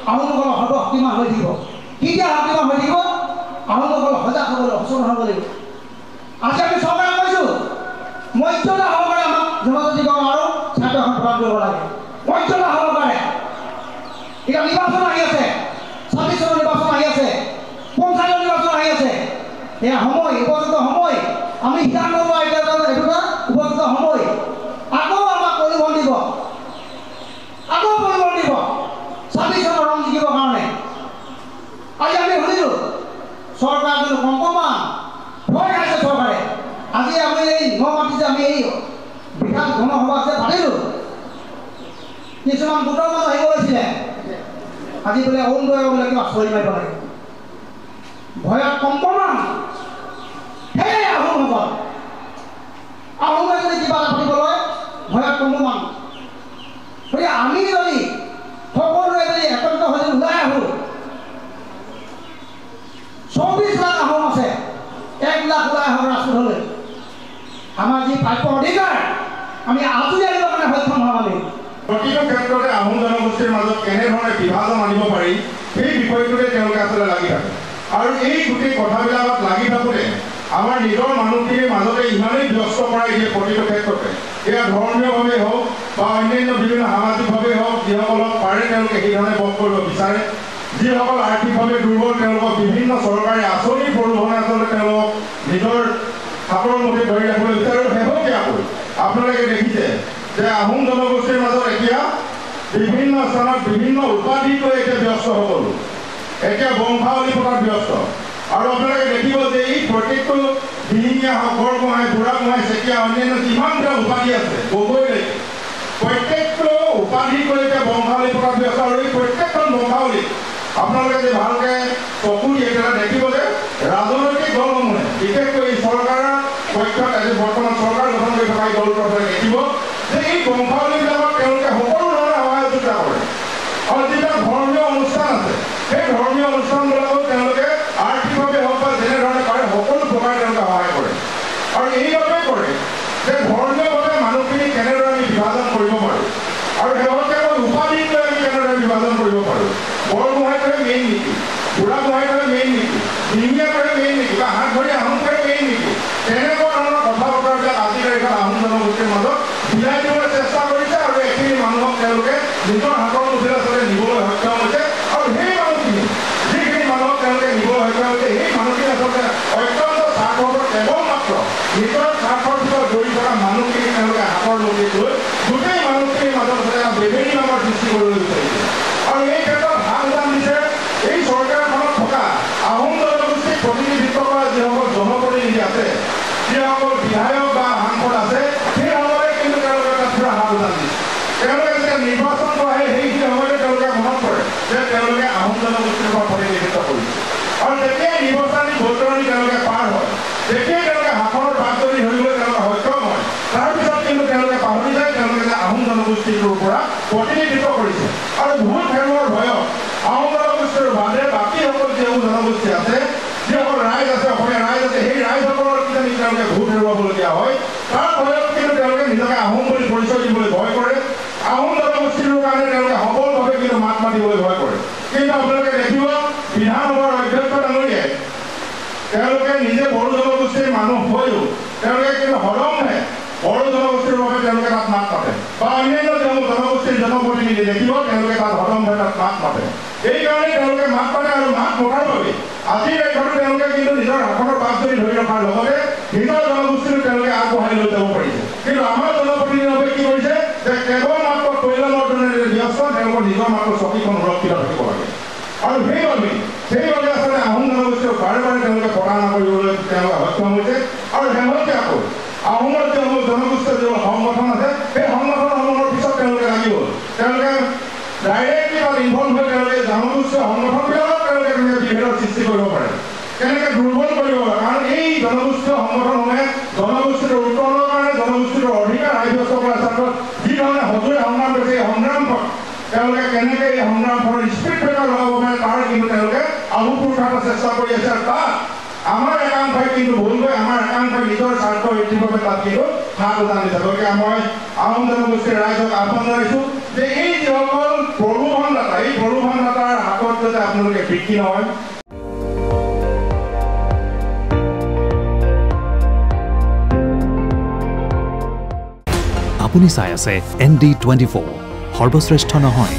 আহোমসকল সৰ্বশক্তিমান হৈ থাকিব। কেতিয়া শক্তিমান হৈ থাকিব? আহোমসকল সজাগ হ'ব লাগিব, সচেতন হ'ব লাগিব। আজি আমি চৰকাৰক কৈছোঁ মৰ্যাদা সহকাৰে আমাক জনজাতি কৰ্ম আৰু ছাত্ৰ এখন প্ৰদান কৰিব লাগে। মৰ্যাদা সহকাৰে। এতিয়া নিৰ্বাচন আহি আছে, 26 চনৰ নিৰ্বাচন আহি আছে, পঞ্চায়তৰ নিৰ্বাচন আহি আছে। এয়া সময়, উপযুক্ত সময়। আমি সিদ্ধান্ত লোৱা এইটো উপযুক্ত সময়। আকৌ আমাক পৰিৱৰ্তন দিব, আকৌ পৰিৱৰ্তন দিব 26 চনৰ ৰং জিকিবৰ কাৰণে। আজি আমি শুনিলোঁ চৰকাৰ কিন্তু অকণমান ভয় খাইছে চৰকাৰে। আজি আমি এই নমাটি যে আমি এই বিশাল গণসভা যে পাতিলোঁ, কিছুমান গোটৰ মানুহ আহিব লৈছিলে। আজি বোলে অৰুণোদয় বোলে কিবা চৰি মাৰিব লাগে, ভয়ত কম্পমান। সেই আহোমসকল, আহোমে যদি কিবা এটা পাতিবলৈ ভয়ত কম্পমান। গতিকে আমি যদি সকলোৱে যদি একত্ৰিত হৈ ওলাই আহোঁ, 24 লাখ আহোম আছে, 1 লাখ ওলাই আহোঁ ৰাজপথলৈ। আমাৰ যি প্ৰাপ্য অধিকাৰ আমি আঁতৰি আনিবৰ কাৰণে সক্ষম হ'ম। আমি প্ৰতিটো ক্ষেত্ৰতে আহোম জনগোষ্ঠীৰ মাজত কেনেধৰণে বিভাজন আনিব পাৰি সেই বিষয়টোতে তেওঁলোকে আচলতে লাগি থাকে। আৰু এই গোটেই কথাবিলাকত লাগি থাকোঁতে আমাৰ নিজৰ মানুহখিনিৰ মাজতে ইমানেই ব্যস্ত কৰাই দিয়ে প্ৰতিটো ক্ষেত্ৰতে। এয়া ধৰ্মীয়ভাৱে হওক বা অন্যান্য বিভিন্ন সামাজিকভাৱে হওক, যিসকলক পাৰে তেওঁলোকে সেইধৰণে বস কৰিব বিচাৰে। যিসকল আৰ্থিকভাৱে দুৰ্বল তেওঁলোকক বিভিন্ন চৰকাৰী আঁচনিৰ প্ৰলোভনে আচলতে তেওঁলোকক নিজৰ হাতৰ মুঠিত ধৰি ৰাখিবলৈ বিচাৰে। আৰু শেহতীয়াকৈ আপোনালোকে দেখিছে যে আহোম জনগোষ্ঠীৰ মাজত এতিয়া বিভিন্ন স্থানত বিভিন্ন উপাধিক লৈ এতিয়া ব্যস্ত সকলো, এতিয়া বংশাৱলী পতাত ব্যস্ত। আৰু আপোনালোকে দেখিব যে এই প্ৰত্যেকটো দিহিঙীয়া হওক, বৰগোহাঁই, বুঢ়াগোহাঁই, চেতিয়া, অন্যান্য যিমানটা উপাধি আছে গগৈলৈকে প্ৰত্যেকটো উপাধিক লৈ এতিয়া বংশাৱলী পতাত ব্যস্ত। আৰু এই প্ৰত্যেকখন বংশাৱলীক আপোনালোকে যে ভালকৈ চকু দিয়ে তেতিয়া দেখিব যে ৰাজনৈতিক দলসমূহে, বিশেষকৈ এই চৰকাৰৰ পক্ষত আজি বৰ্তমান চৰকাৰ গঠন কৰি থকা এই দলটোৰ দেখিব যে এই বংশাৱলীবিলাকত তেওঁলোকে সকলো ধৰণে সহায় যোগদান কৰে। আৰু যিবিলাক ধৰ্মীয় অনুষ্ঠান আছে সেই ধৰ্মীয় অনুষ্ঠানবিলাকত তেওঁলোকে আৰ্থিকভাৱে হওক বা যেনেধৰণে পাৰে সকলো প্ৰকাৰে তেওঁলোকে সহায় কৰে। আৰু এইবাবেই কৰে যে ধৰ্মীয়ভাৱে মানুহখিনি কেনেদৰে আমি বিভাজন কৰিব পাৰোঁ আৰু শেহতীয়াকৈ উপাধিক লৈ আমি কেনেদৰে বিভাজন কৰিব পাৰোঁ। বৰগোহাঁইটোৱে মেইন নেকি, বুঢ়াগোহাঁইটোৱে মেইন নেকি, দিহিঙীয়াটোৱে মেইন নেকি, বা হাত ধৰি আহোমটোৱে মেইন নেকি, তেনেকুৱা ধৰণৰ কথা বতৰাবিলাক আজিকালি আহোম জনগোষ্ঠীৰ মাজত মিলাই দিবলৈ চেষ্টা কৰিছে। আৰু এইখিনি মানুহক তেওঁলোকে নিজৰ হাতৰ মুঠিত আচলতে নিবলৈ সক্ষম হৈছে। আৰু সেই মানুহখিনি যিখিনি মানুহক তেওঁলোকে নিবলৈ সক্ষম হৈছে সেই মানুহখিনি আচলতে অত্যন্ত স্বাৰ্থপৰ, কেৱল মাত্ৰ নিজৰ স্বাৰ্থৰ ভিতৰত জড়ি থকা মানুহখিনি তেওঁলোকে হাতৰ মুঠিত লৈ গোটেই মানুহখিনিৰ মাজত আচলতে বেমেনি নামৰ সৃষ্টি কৰিবলৈ বিচাৰিছে। আৰু এই ক্ষেত্ৰত হাত উজান দিছে এই চৰকাৰখনত থকা আহোম জনগোষ্ঠীক প্ৰতিনিধিত্ব কৰা যিসকল জনপ্ৰতিনিধি আছে, যিসকল বিধায়ক বা সাংসদ আছে, সেইসকলে কিন্তু তেওঁলোকে এটা পুৰা হাত উজান দিছে। তেওঁলোকে যেতিয়া নিৰ্বাচন কৰা সেইখিনি সময়তে তেওঁলোকে মনত কৰে যে তেওঁলোকে আহোম জনগোষ্ঠীৰ পৰা প্ৰতিনিধিত্ব কৰিছে। আৰু যেতিয়াই নিৰ্বাচনী ভোটদানী তেওঁলোকে পাৰ হয়, তেতিয়াই তেওঁলোকে হাতৰ বাগদৰি ধৰিবলৈ তেওঁলোকে সক্ষম হয়, তাৰপিছত কিন্তু তেওঁলোকে পাহৰি যায় তেওঁলোকে যে আহোম জনগোষ্ঠীটোৰ পৰা প্ৰতিনিধিত্ব কৰিছে। আৰু ভোট হেৰুৱাৰ ভয়ত আহোম জনগোষ্ঠীৰ বাদে বাকীসকল যিসকল জনগোষ্ঠী আছে, যিসকল ৰাইজ আছে, অসমীয়া ৰাইজ আছে, সেই ৰাইজসকলৰ কিজানি তেওঁলোকে ভোট হেৰুৱাবলগীয়া হয়। তাৰ ভয়ত কিন্তু তেওঁলোকে নিজকে আহোম বুলি পৰিচয় দিবলৈ ভয় কৰে। আহোম জনগোষ্ঠীৰ কাৰণে তেওঁলোকে সবলভাৱে কিন্তু মাত মাতিবলৈ ভয় কৰে। কিন্তু আপোনালোকে দেখিব বিধানসভাৰ অধ্যক্ষ ডাঙৰীয়াই তেওঁলোকে নিজে বড়ো জনগোষ্ঠীৰ মানুহ হৈও তেওঁলোকে কিন্তু সদমহে বড়ো জনগোষ্ঠীৰ বাবে তেওঁলোকে তাত মাত মাতে, বা অন্যান্য যিসমূহ জনগোষ্ঠীৰ জনপ্ৰতিনিধি দেখিব তেওঁলোকে তাত সদমহে তাত মাত মাতে। এইকাৰণে তেওঁলোকে মাত মাতে। আৰু মাত মতাৰ বাবে আজিৰ দেশতো তেওঁলোকে কিন্তু নিজৰ হাতৰ বাগদৰি ধৰি ৰখাৰ লগতে নিজৰ জনগোষ্ঠীটো তেওঁলোকে আগবঢ়াই লৈ যাব পাৰিছে। কিন্তু আমাৰ জনপ্ৰতিনিধিভাৱে কি কৰিছে যে কেৱল মাত্ৰ কল্যাণ অৰ্জনেৰে ব্যস্ত, তেওঁলোকৰ নিজৰ মাত্ৰ চকীখন সুৰক্ষিত থাকিব লাগে। আৰু সেইবাবে আচলতে আহোম জনগোষ্ঠীক বাৰে বাৰে তেওঁলোকে প্ৰতাৰণা কৰিবলৈ তেওঁলোকে সক্ষম হৈছে। আৰু শেহতীয়াকৈ আহোমৰ যিসমূহ জনগোষ্ঠীয় যিবোৰ সংগঠন আছে সেই সংগঠনসমূহৰ পিছত তেওঁলোকে লাগিব। তেওঁলোকে ডাইৰেক্টলি তাত ইনভলভ হৈ তেওঁলোকে জনগোষ্ঠীয় সংগঠনবিলাকক তেওঁলোকে বিভেদৰ সৃষ্টি কৰিব পাৰে, কেনেকৈ দুৰ্বল কৰিব পাৰে। কাৰণ এই জনগোষ্ঠীয় সংগঠনসমূহে জনগোষ্ঠীটোৰ উত্তৰণৰ কাৰণে, জনগোষ্ঠীটোৰ অধিকাৰ সাব্যস্ত কৰাৰ ক্ষেত্ৰত যিধৰণে সজুৱে সংগ্ৰাম কৰিছে, এই সংগ্ৰামখন তেওঁলোকে কেনেকৈ এই সংগ্ৰামখনৰ স্পীড ব্ৰেকাৰ লগাব পাৰে তাৰ কিন্তু তেওঁলোকে আলুপুৰ উঠাব চেষ্টা কৰি আছে। আৰু তাত আমাৰ একাংশই কিন্তু ভুল গৈ আমাৰ একাংশই নিজৰ স্বাৰ্থ বৃদ্ধিৰ বাবে তাত কিন্তু হাত উজান দিছে। গতিকে মই আহোম জনগোষ্ঠীৰ ৰাইজক আহ্বান জনাইছোঁ যে এই যিসকল প্ৰলোভনদাতা, এই প্ৰলোভনদাতাৰ যাতে আপোনালোকে বিক্ৰী নহয়। আপুনি চাই আছে ND24 সৰ্বশ্ৰেষ্ঠ নহয়